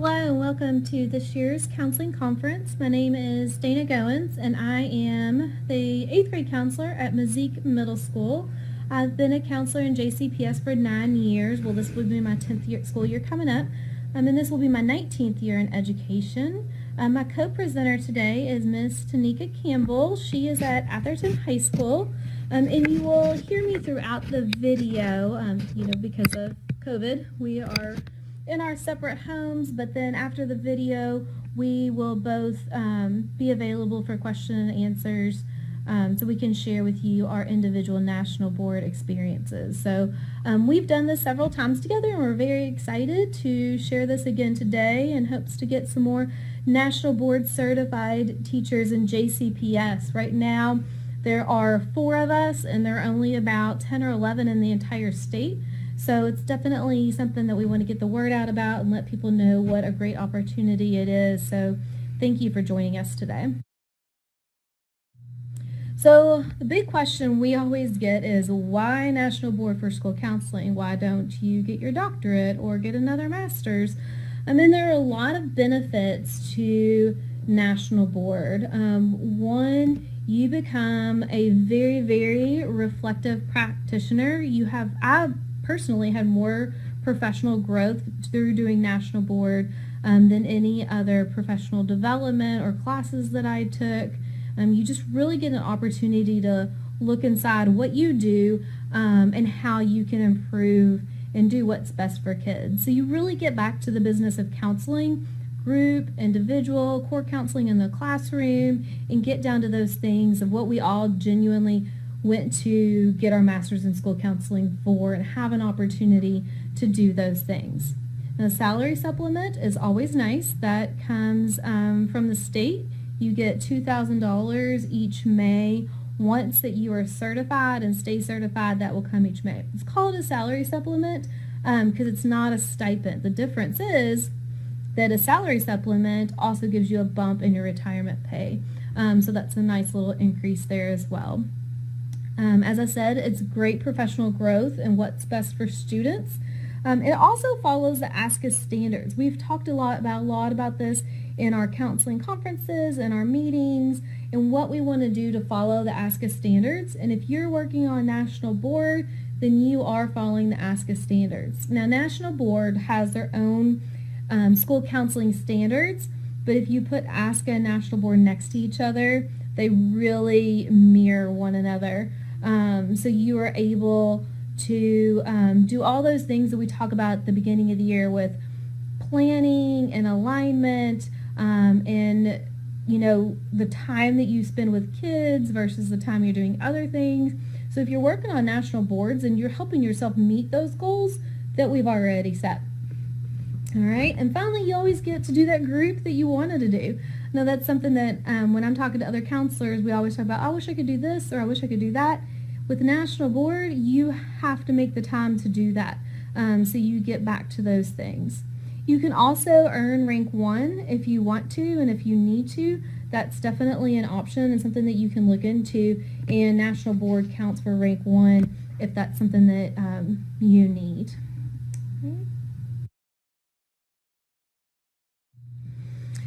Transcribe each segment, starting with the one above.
Hello and welcome to this year's counseling conference. My name is Dana Goins and I am the 8th grade counselor at Mazik Middle School. I've been a counselor in JCPS for 9 years. Well, this will be my 10th school year coming up, and this will be my 19th year in education. My co-presenter today is Miss Tanika Campbell. She is at Atherton High School, and you will hear me throughout the video, because of COVID. We are in our separate homes, but then after the video, we will both be available for question and answers so we can share with you our individual national board experiences. So we've done this several times together, and we're very excited to share this again today in hopes to get some more national board certified teachers in JCPS. Right now, there are 4 of us, and there are only about 10 or 11 in the entire state. So it's definitely something that we want to get the word out about and let people know what a great opportunity it is. So thank you for joining us today. So the big question we always get is, why National Board for School Counseling? Why don't you get your doctorate or get another master's? There are a lot of benefits to National Board. One, you become a very, very reflective practitioner. I personally had more professional growth through doing National Board than any other professional development or classes that I took. You just really get an opportunity to look inside what you do and how you can improve and do what's best for kids. So you really get back to the business of counseling, group, individual, core counseling in the classroom, and get down to those things of what we all genuinely went to get our master's in school counseling for and have an opportunity to do those things. Now, salary supplement is always nice. That comes from the state. You get $2,000 each May. Once that you are certified and stay certified, that will come each May. It's called a salary supplement because it's not a stipend. The difference is that a salary supplement also gives you a bump in your retirement pay. So that's a nice little increase there as well. As I said, it's great professional growth and what's best for students. It also follows the ASCA standards. We've talked a lot about this in our counseling conferences and our meetings and what we want to do to follow the ASCA standards. And if you're working on National Board, then you are following the ASCA standards. Now, National Board has their own school counseling standards, but if you put ASCA and National Board next to each other, they really mirror one another. So you are able to do all those things that we talk about at the beginning of the year with planning and alignment and the time that you spend with kids versus the time you're doing other things. So if you're working on national boards and you're helping yourself meet those goals that we've already set. All right, and finally, you always get to do that group that you wanted to do. Now, that's something that when I'm talking to other counselors, we always talk about, I wish I could do this or I wish I could do that. With the National Board, you have to make the time to do that, so you get back to those things. You can also earn rank 1 if you want to and if you need to. That's definitely an option and something that you can look into, and National Board counts for rank 1 if that's something that you need.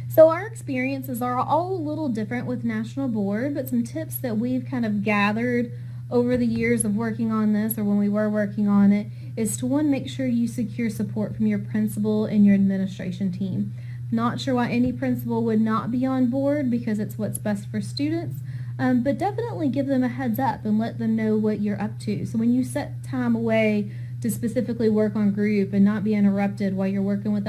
So our experiences are all a little different with National Board, but some tips that we've kind of gathered over the years of working on this, or when we were working on it, is to, one, make sure you secure support from your principal and your administration team. Not sure why any principal would not be on board, because it's what's best for students, but definitely give them a heads up and let them know what you're up to. So when you set time away to specifically work on group and not be interrupted while you're working with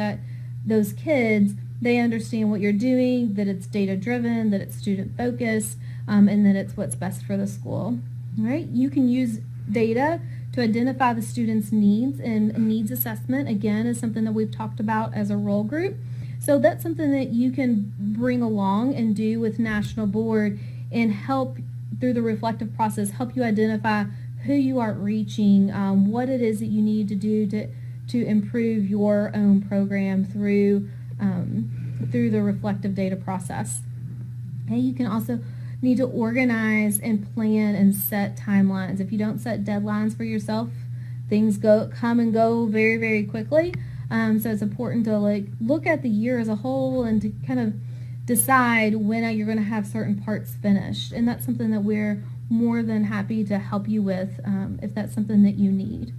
those kids, they understand what you're doing, that it's data driven, that it's student focused, and that it's what's best for the school. All right, you can use data to identify the students' needs, and needs assessment, again, is something that we've talked about as a role group. So that's something that you can bring along and do with National Board and help, through the reflective process, help you identify who you are reaching, what it is that you need to do to improve your own program through the reflective data process. And you can also need to organize and plan and set timelines. If you don't set deadlines for yourself, things come and go very, very quickly. So it's important to look at the year as a whole and to kind of decide when you're going to have certain parts finished. And that's something that we're more than happy to help you with if that's something that you need.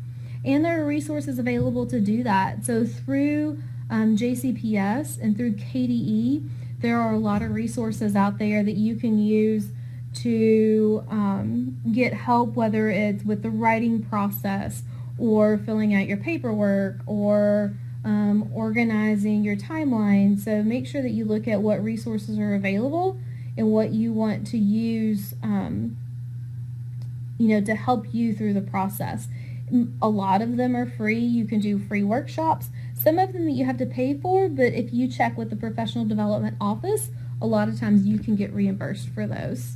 And there are resources available to do that. So through JCPS and through KDE, there are a lot of resources out there that you can use to get help, whether it's with the writing process or filling out your paperwork or organizing your timeline. So make sure that you look at what resources are available and what you want to use to help you through the process. A lot of them are free. You can do free workshops. Some of them that you have to pay for, but if you check with the professional development office, a lot of times you can get reimbursed for those.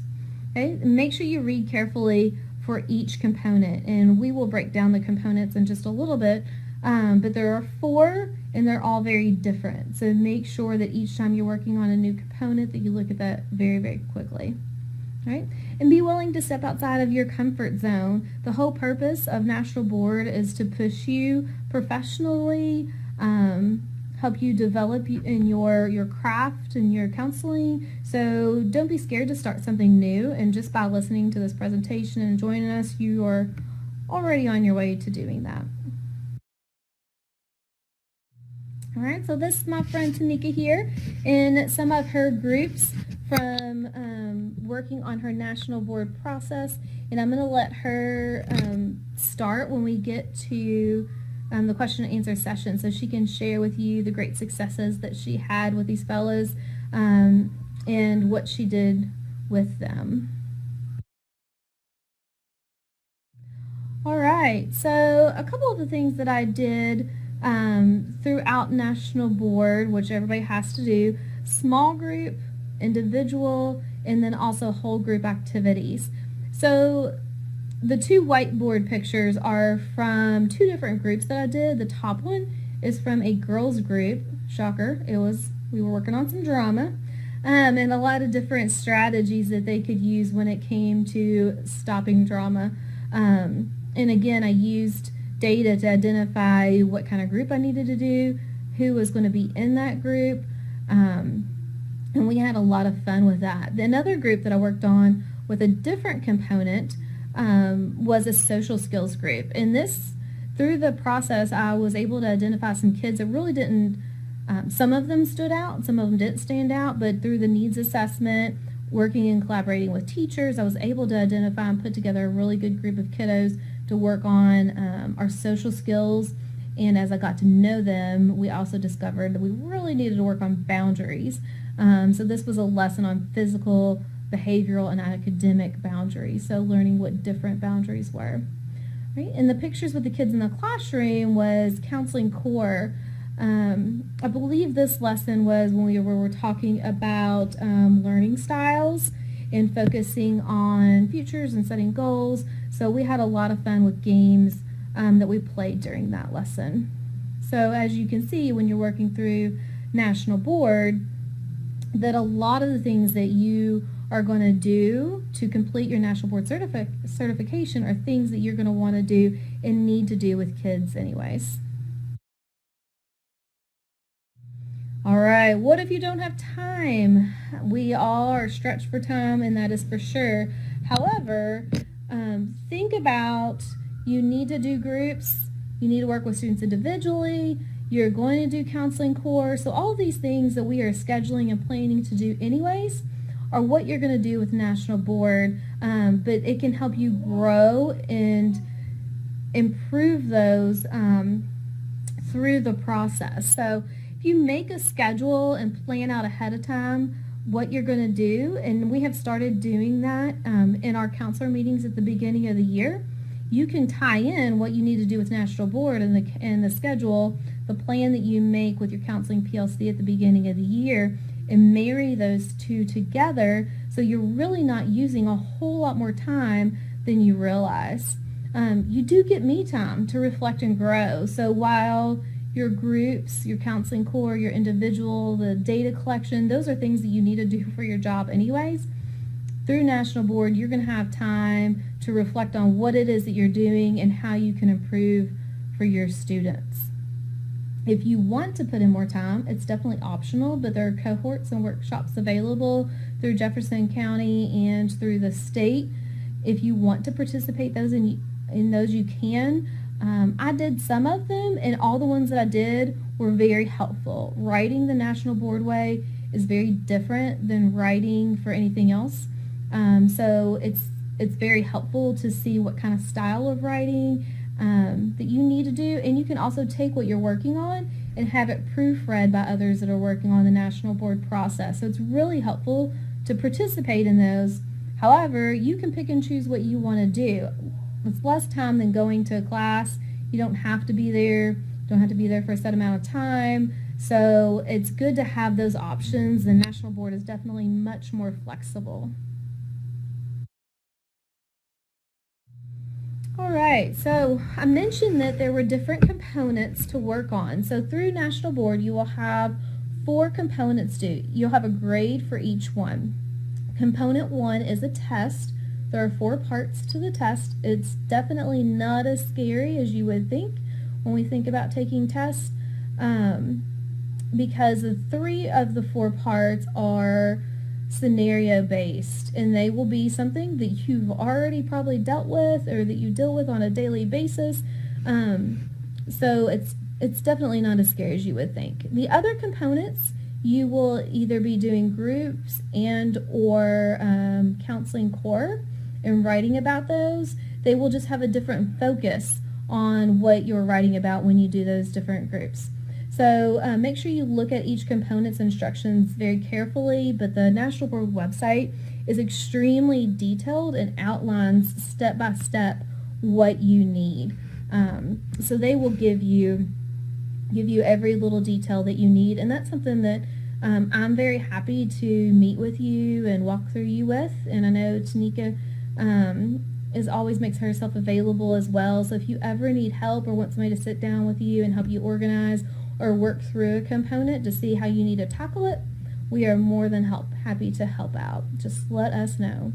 Okay? Make sure you read carefully for each component, and we will break down the components in just a little bit, but there are 4 and they're all very different. So make sure that each time you're working on a new component that you look at that very, very quickly. Right? And be willing to step outside of your comfort zone. The whole purpose of National Board is to push you professionally, help you develop in your craft and your counseling. So don't be scared to start something new, and just by listening to this presentation and joining us, you are already on your way to doing that. All right, so this is my friend Tanika here in some of her groups from working on her National Board process, and I'm going to let her start when we get to the question and answer session, so she can share with you the great successes that she had with these fellows and what she did with them. All right, so a couple of the things that I did throughout National Board, which everybody has to do: small group, individual, and then also whole group activities. So the 2 whiteboard pictures are from 2 different groups that I did. The top one is from a girls group. Shocker, we were working on some drama and a lot of different strategies that they could use when it came to stopping drama. And again, I used data to identify what kind of group I needed to do, who was going to be in that group, and we had a lot of fun with that. Another group that I worked on with a different component was a social skills group. And through the process, I was able to identify some kids that really didn't, some of them stood out, some of them didn't stand out, but through the needs assessment, working and collaborating with teachers, I was able to identify and put together a really good group of kiddos to work on our social skills. And as I got to know them, we also discovered that we really needed to work on boundaries. So this was a lesson on physical, behavioral, and academic boundaries, so learning what different boundaries were. Right? And the pictures with the kids in the classroom was counseling core. I believe this lesson was when we were talking about learning styles and focusing on futures and setting goals. So we had a lot of fun with games that we played during that lesson. So as you can see, when you're working through National Board, that a lot of the things that you are going to do to complete your National Board certification are things that you're going to want to do and need to do with kids anyways. All right, what if you don't have time? We all are stretched for time, and that is for sure. However, think about, you need to do groups, you need to work with students individually, you're going to do counseling core, so all of these things that we are scheduling and planning to do anyways are what you're going to do with National Board, but it can help you grow and improve those through the process. So if you make a schedule and plan out ahead of time what you're going to do, and we have started doing that in our counselor meetings at the beginning of the year, you can tie in what you need to do with National Board and the schedule, the plan that you make with your counseling PLC at the beginning of the year, and marry those two together so you're really not using a whole lot more time than you realize. You do get me time to reflect and grow. So while your groups, your counseling core, your individual, the data collection, those are things that you need to do for your job anyways. Through National Board, you're going to have time to reflect on what it is that you're doing and how you can improve for your students. If you want to put in more time, it's definitely optional, but there are cohorts and workshops available through Jefferson County and through the state. If you want to participate in those, you can. I did some of them, and all the ones that I did were very helpful. Writing the National Board Way is very different than writing for anything else. So it's very helpful to see what kind of style of writing that you need to do, and you can also take what you're working on and have it proofread by others that are working on the National Board process. So it's really helpful to participate in those. However, you can pick and choose what you want to do. It's less time than going to a class. You don't have to be there. You don't have to be there for a set amount of time. So it's good to have those options. The National Board is definitely much more flexible. All right, so I mentioned that there were different components to work on. So through National Board, you will have 4 components due. You'll have a grade for each one. Component 1 is a test. There are 4 parts to the test. It's definitely not as scary as you would think when we think about taking tests, because the 3 of the 4 parts are scenario based, and they will be something that you've already probably dealt with or that you deal with on a daily basis. So it's definitely not as scary as you would think. The other components, you will either be doing groups and or counseling core and writing about those. They will just have a different focus on what you're writing about when you do those different groups. So make sure you look at each component's instructions very carefully, but the National Board website is extremely detailed and outlines step by step what you need. So they will give you every little detail that you need, and that's something that I'm very happy to meet with you and walk through you with. And I know Tanika always makes herself available as well. So if you ever need help or want somebody to sit down with you and help you organize or work through a component to see how you need to tackle it, we are more than happy to help out. Just let us know.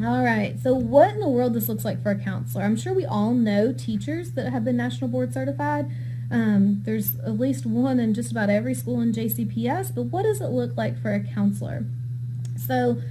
All right, so what in the world this looks like for a counselor? I'm sure we all know teachers that have been National Board certified. There's at least one in just about every school in JCPS, but what does it look like for a counselor? So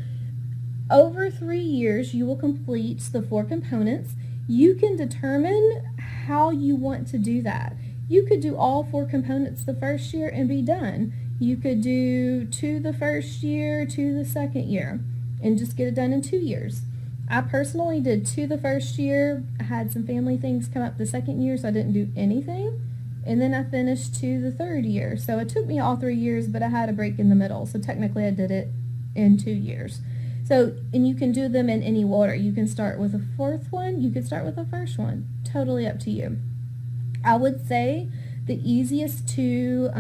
over 3 years, you will complete the 4 components. You can determine how you want to do that. You could do all 4 components the first year and be done. You could do 2 the first year, 2 the second year, and just get it done in 2 years. I personally did 2 the first year. I had some family things come up the second year, so I didn't do anything. And then I finished 2 the third year. So it took me all 3 years, but I had a break in the middle. So technically I did it in 2 years. So, and you can do them in any order. You can start with a 4th one. You could start with the first one. Totally up to you. I would say the easiest to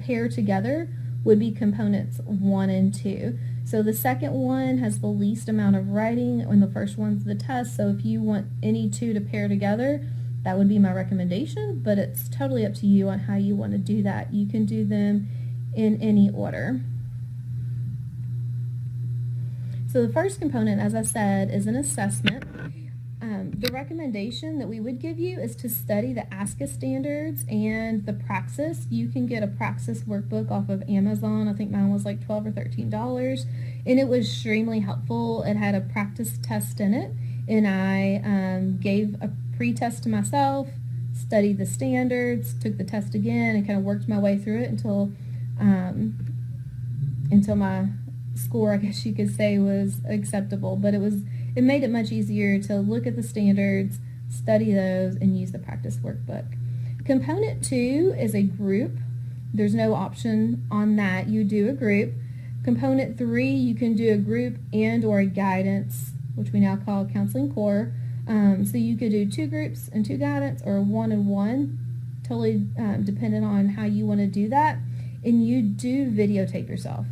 pair together would be components 1 and 2. So the second one has the least amount of writing, and the first one's the test. So if you want any 2 to pair together, that would be my recommendation, but it's totally up to you on how you want to do that. You can do them in any order. So the first component, as I said, is an assessment. The recommendation that we would give you is to study the ASCA standards and the Praxis. You can get a Praxis workbook off of Amazon. I think mine was like $12 or $13, and it was extremely helpful. It had a practice test in it, and I gave a pre-test to myself, studied the standards, took the test again, and kind of worked my way through it until my score, I guess you could say, was acceptable. But it made it much easier to look at the standards, study those, and use the practice workbook. Component 2 is a group. There's no option on that. You do a group. Component 3, you can do a group and or a guidance, which we now call counseling core. So you could do 2 groups and 2 guidance, or 1 and 1, totally dependent on how you want to do that. And you do videotape yourself.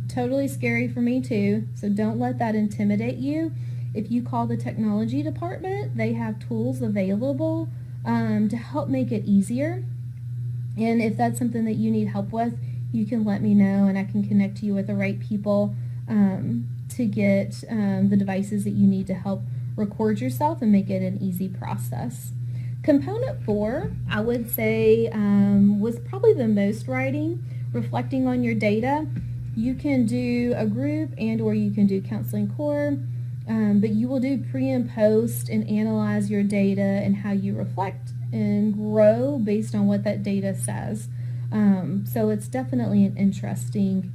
Totally scary for me too, so don't let that intimidate you. If you call the technology department, they have tools available to help make it easier. And if that's something that you need help with, you can let me know, and I can connect you with the right people to get the devices that you need to help record yourself and make it an easy process. Component 4, I would say, was probably the most writing, reflecting on your data. You can do a group and or you can do counseling core, but you will do pre and post and analyze your data and how you reflect and grow based on what that data says. So it's definitely an interesting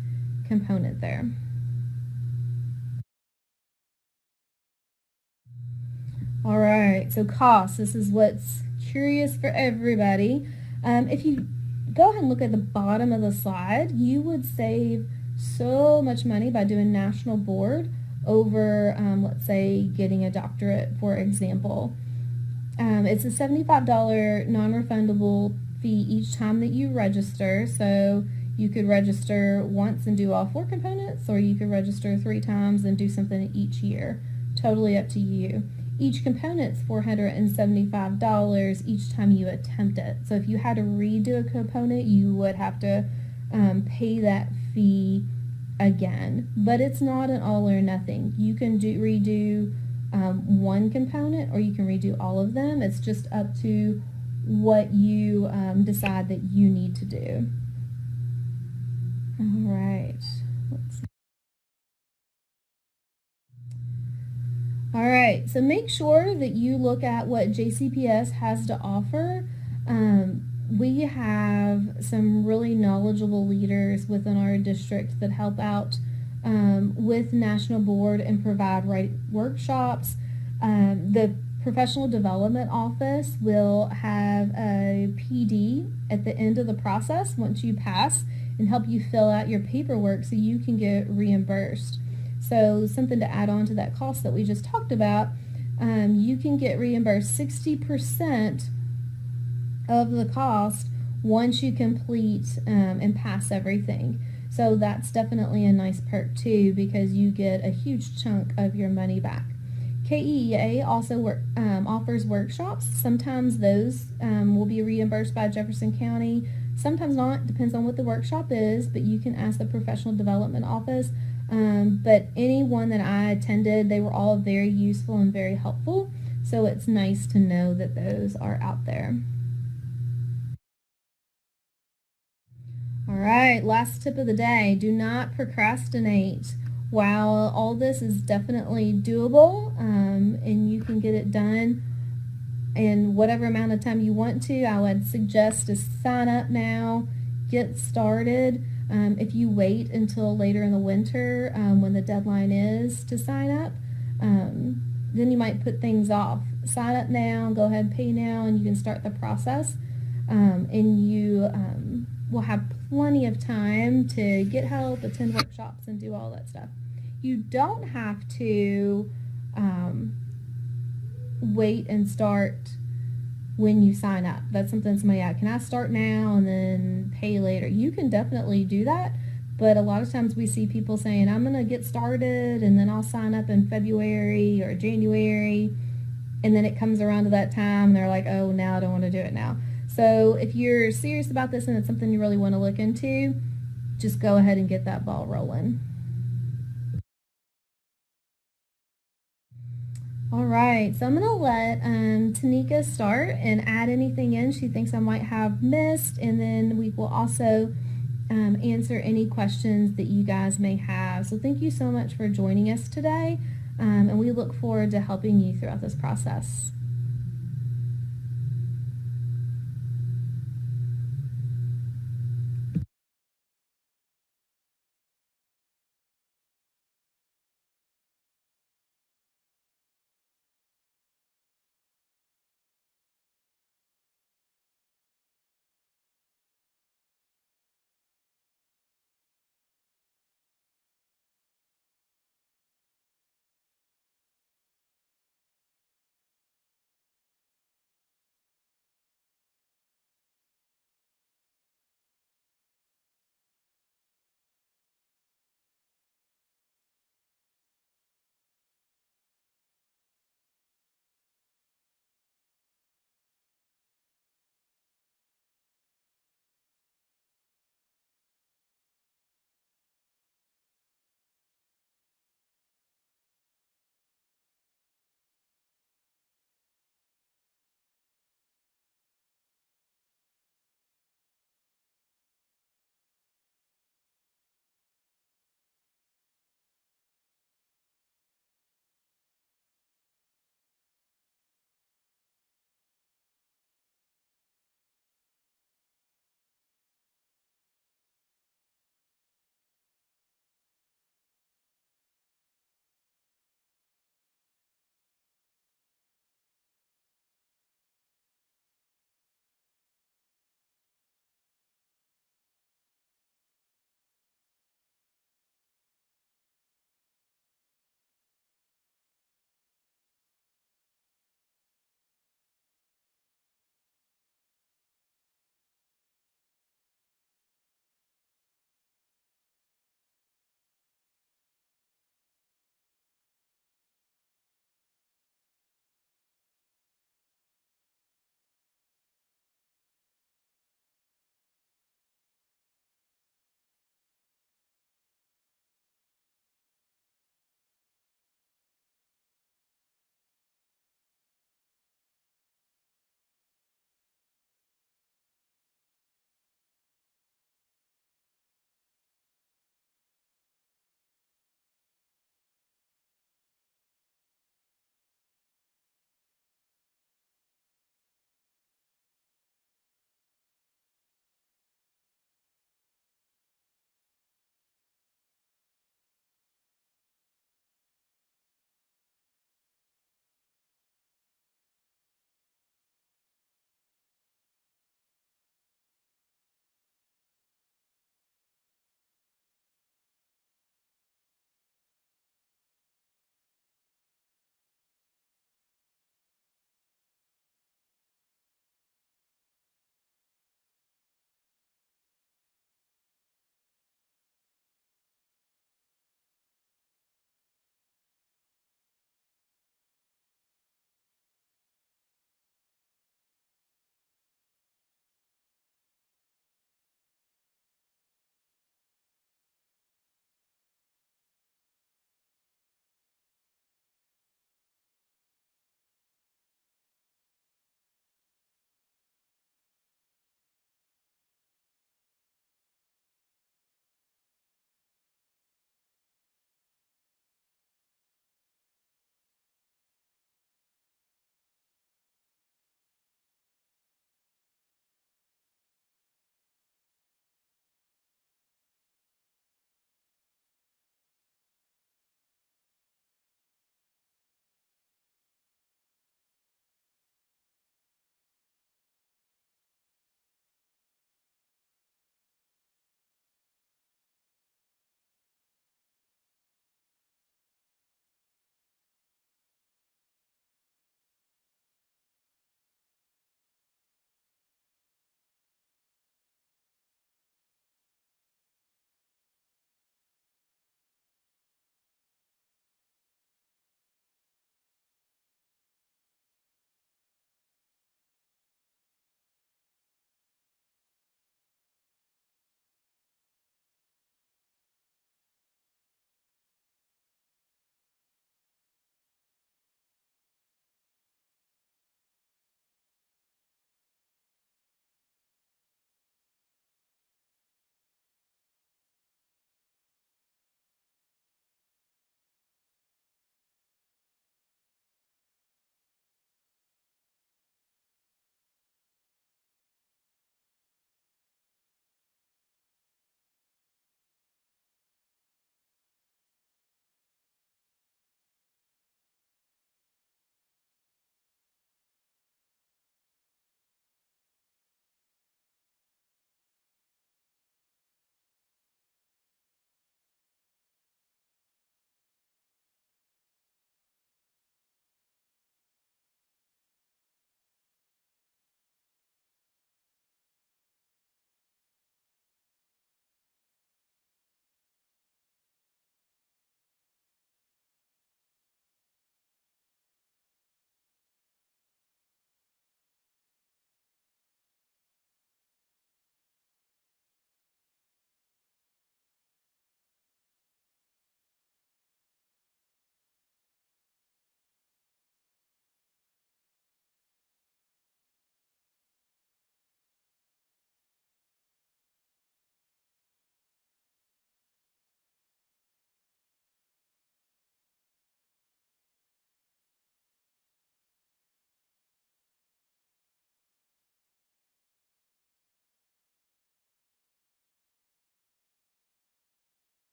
component there. All right, so costs. This is what's curious for everybody. If you go ahead and look at the bottom of the slide, you would save so much money by doing national board over, let's say, getting a doctorate, for example. It's a $75 non-refundable fee each time that you register. So you could register once and do all 4 components, or you could register 3 times and do something each year. Totally up to you. Each component's $475 each time you attempt it. So if you had to redo a component, you would have to pay that fee again. But it's not an all or nothing. You can redo one component or you can redo all of them. It's just up to what you decide that you need to do. All right. Let's see. All right, so make sure that you look at what JCPS has to offer. We have some really knowledgeable leaders within our district that help out with National Board and provide workshops. The Professional Development Office will have a PD at the end of the process once you pass and help you fill out your paperwork so you can get reimbursed. So something to add on to that cost that we just talked about, you can get reimbursed 60% of the cost once you complete and pass everything. So that's definitely a nice perk too, because you get a huge chunk of your money back. KEA also offers workshops. Sometimes those will be reimbursed by Jefferson County, sometimes not, depends on what the workshop is, but you can ask the Professional Development Office. But any one that I attended, they were all very useful and very helpful. So it's nice to know that those are out there. All right, last tip of the day, do not procrastinate. While all this is definitely doable and you can get it done in whatever amount of time you want to, I would suggest to sign up now, get started. If you wait until later in the winter when the deadline is to sign up, then you might put things off. Sign up now, go ahead and pay now, and you can start the process. And you will have plenty of time to get help, attend workshops, and do all that stuff. You don't have to wait and start when you sign up. That's something somebody can I start now and then pay later? You can definitely do that, but a lot of times we see people saying, I'm going to get started and then I'll sign up in February or January, and then it comes around to that time and they're like, oh, now I don't want to do it now. So if you're serious about this and it's something you really want to look into, just go ahead and get that ball rolling. All right, so I'm going to let Tanika start and add anything in she thinks I might have missed, and then we will also answer any questions that you guys may have. So thank you so much for joining us today, and we look forward to helping you throughout this process.